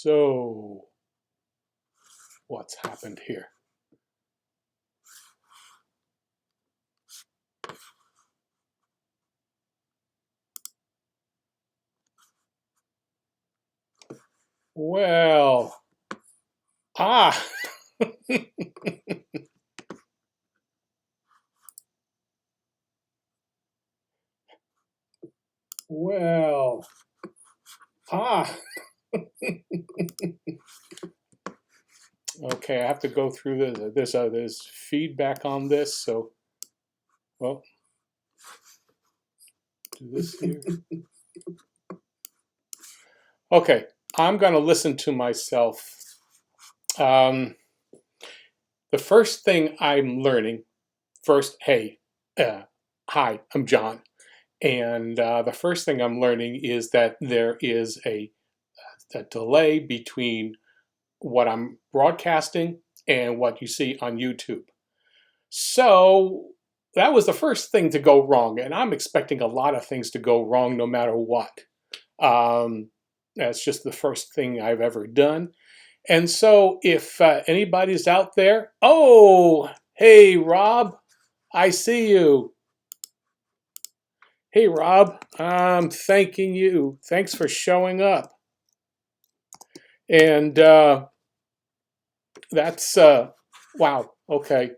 So, what's happened here? Well, ah, well, ah. Okay, I have to go through this. There's feedback on this, so well, do this here. Okay, I'm going to listen to myself. Um, the first thing I'm learning, first, hey, hi, I'm John. And the first thing I'm learning is that there is a delay between what I'm broadcasting and what you see on YouTube. So that was the first thing to go wrong. And I'm expecting a lot of things to go wrong no matter what. That's just the first thing I've ever done. And so if anybody's out there, oh, hey, Rob, I see you. Hey, Rob, I'm thanking you. Thanks for showing up. And that's, wow, okay.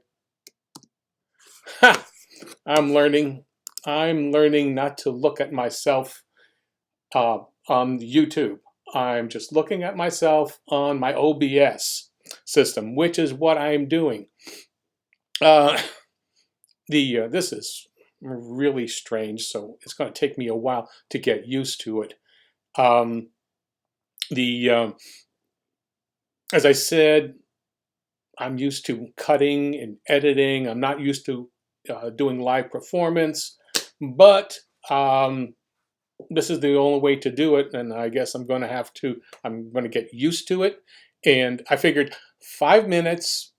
I'm learning. I'm learning not to look at myself on YouTube. I'm just looking at myself on my OBS system, which is what I'm doing. This is really strange, so it's going to take me a while to get used to it. Um, the As I said, I'm used to cutting and editing. I'm not used to doing live performance, but this is the only way to do it, and I guess I'm going to get used to it. And I figured 5 minutes,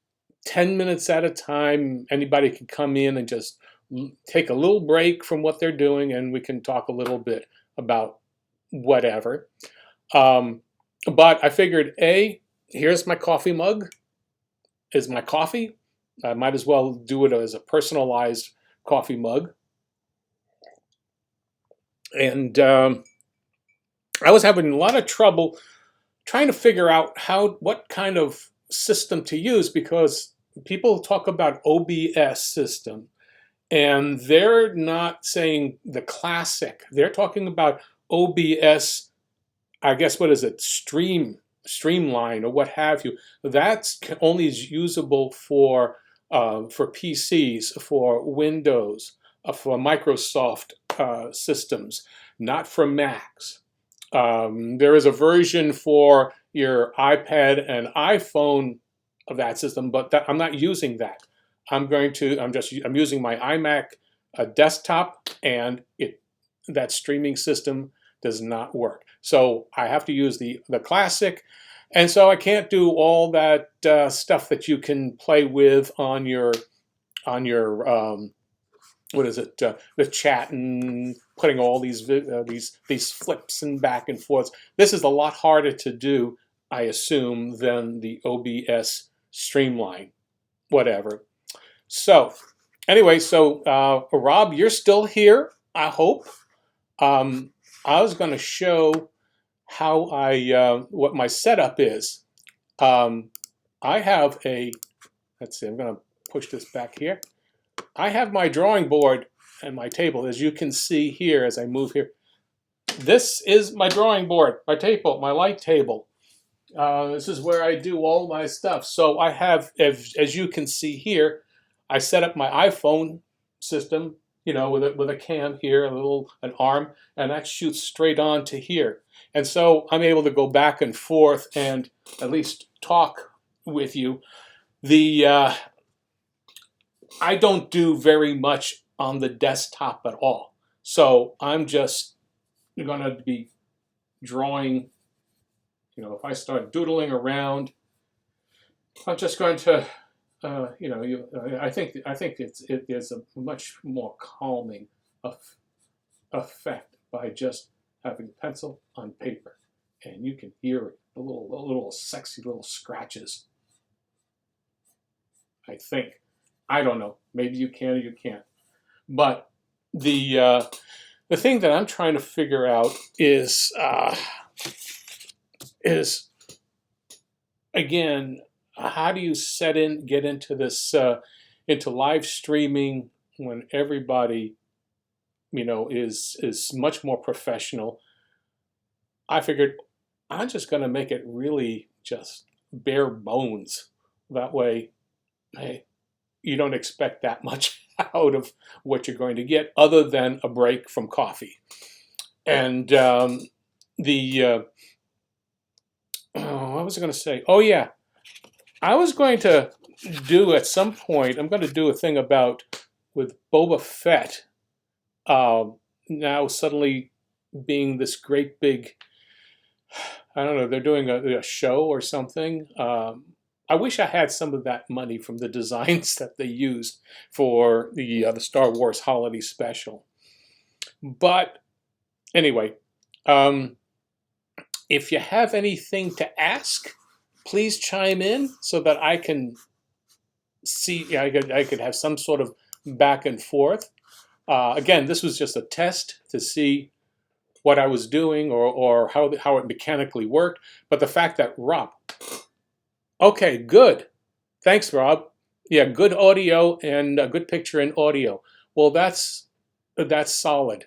10 minutes at a time, anybody can come in and just take a little break from what they're doing, and we can talk a little bit about whatever. But I figured, here's my coffee mug. Is my coffee. I might as well do it as a personalized coffee mug. And I was having a lot of trouble trying to figure out what kind of system to use, because people talk about OBS system and they're not saying the classic. They're talking about OBS, I guess, what is it? Streamline or what have you. That's only is usable for PCs, for Windows, for Microsoft systems, not for Macs. There is a version for your iPad and iPhone of that system, but I'm not using that. I'm using my iMac desktop, and that streaming system does not work. So I have to use the classic, and so I can't do all that stuff that you can play with on your what is it? The chat and putting all these flips and back and forths. This is a lot harder to do, I assume, than the OBS Streamline, whatever. So, anyway, Rob, you're still here, I hope. I was going to show how what my setup is. I have let's see, I'm going to push this back here. I have my drawing board and my table, as you can see here as I move here. This is my drawing board, my table, my light table. This is where I do all my stuff. So I have, as you can see here, I set up my iPhone system, with a cam here, an arm, and that shoots straight on to here. And so I'm able to go back and forth and at least talk with you. I don't do very much on the desktop at all. So I'm just going to be drawing, if I start doodling around, I'm just going to, I think it is a much more calming effect by just having pencil on paper. and you can hear the little sexy little scratches. I think. I don't know. Maybe you can or you can't. But the thing that I'm trying to figure out is again, how do you get into this into live streaming when everybody is much more professional? I figured I'm just going to make it really just bare bones. That way, hey, you don't expect that much out of what you're going to get, other than a break from coffee. And the what was I going to say? Oh yeah, I was going to do at some point. I'm going to do a thing about with Boba Fett now suddenly being this great big. I don't know. They're doing a show or something. I wish I had some of that money from the designs that they used for the Star Wars Holiday Special. But anyway, if you have anything to ask, please chime in so that I can see. I could have some sort of back and forth. Again, this was just a test to see what I was doing or how it mechanically worked. But the fact that Rob, okay, good. Thanks, Rob. Yeah, good audio and a good picture and audio. Well, that's solid.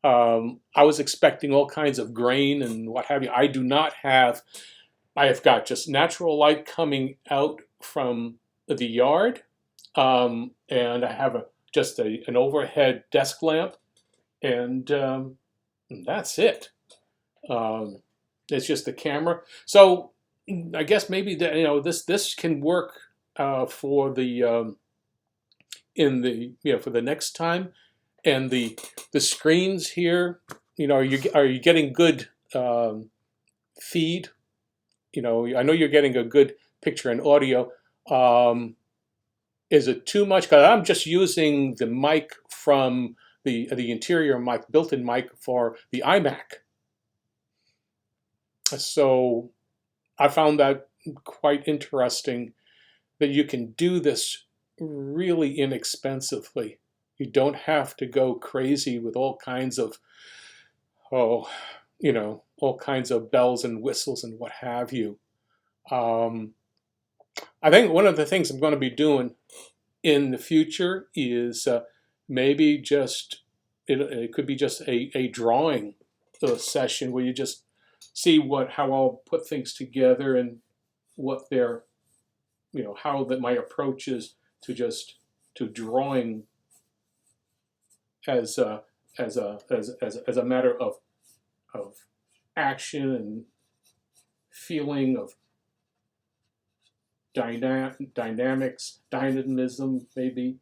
I was expecting all kinds of grain and what have you. I do not have. I have got just natural light coming out from the yard, and I have just an overhead desk lamp, and that's it. It's just the camera. So I guess maybe this can work for the for the next time. And the screens here, are you getting good feed? I know you're getting a good picture and audio. Is it too much? Because I'm just using the mic from the interior mic, built-in mic for the iMac. So I found that quite interesting that you can do this really inexpensively. You don't have to go crazy with all kinds of all kinds of bells and whistles and what have you. I think one of the things I'm going to be doing in the future is maybe just it could be just a drawing session where you just see how I'll put things together and what their how that my approach is to drawing as a matter of action and feeling of dynamics, dynamism, maybe.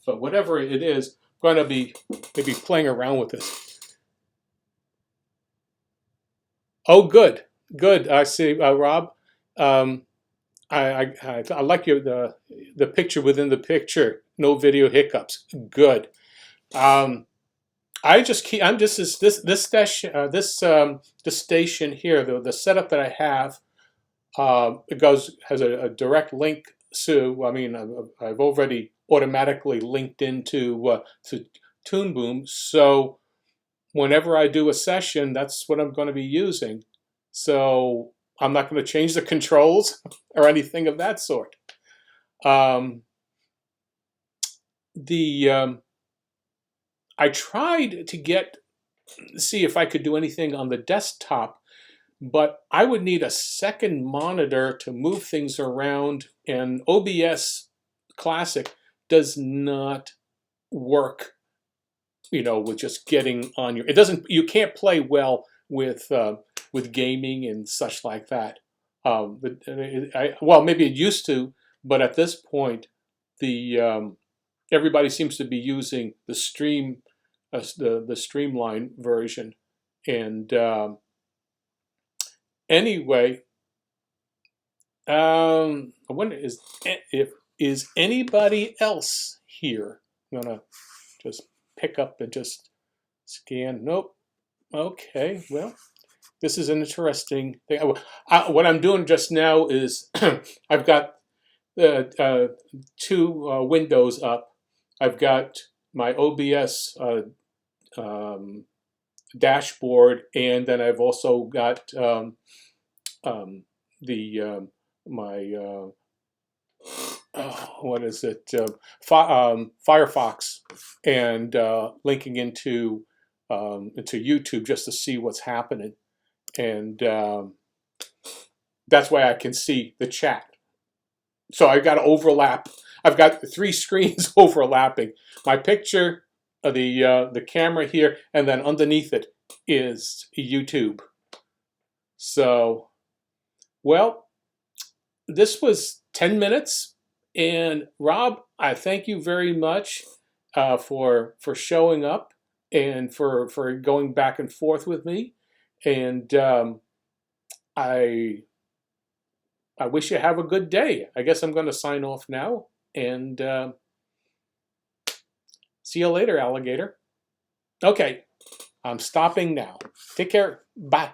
But whatever it is, I'm going to be maybe playing around with this. Oh, good, good. I see, Rob. I like the picture within the picture. No video hiccups. Good. I just keep. I'm just this station. The station here. The setup that I have. It has a direct link to. I mean, I've already automatically linked into to Toon Boom. So whenever I do a session, that's what I'm going to be using. So I'm not going to change the controls or anything of that sort. I tried to see if I could do anything on the desktop, but I would need a second monitor to move things around, and OBS Classic does not work, with just getting on your. It doesn't. You can't play well with gaming and such like that. Well, maybe it used to, but at this point, the everybody seems to be using the streamline version, and anyway, I wonder is anybody else here? I'm gonna just pick up and just scan. Nope. Okay. Well, This is an interesting thing. What I'm doing just now is I've got two windows up. I've got my OBS dashboard, and then I've also got the my what is it? Firefox, and linking into YouTube just to see what's happening, and that's why I can see the chat. So I've got to overlap. I've got the three screens overlapping. My picture, the camera here, and then underneath it is YouTube. So, well, this was 10 minutes. And Rob, I thank you very much for showing up and for going back and forth with me. And I wish you have a good day. I guess I'm going to sign off now. And see you later, alligator. Okay, I'm stopping now. Take care. Bye.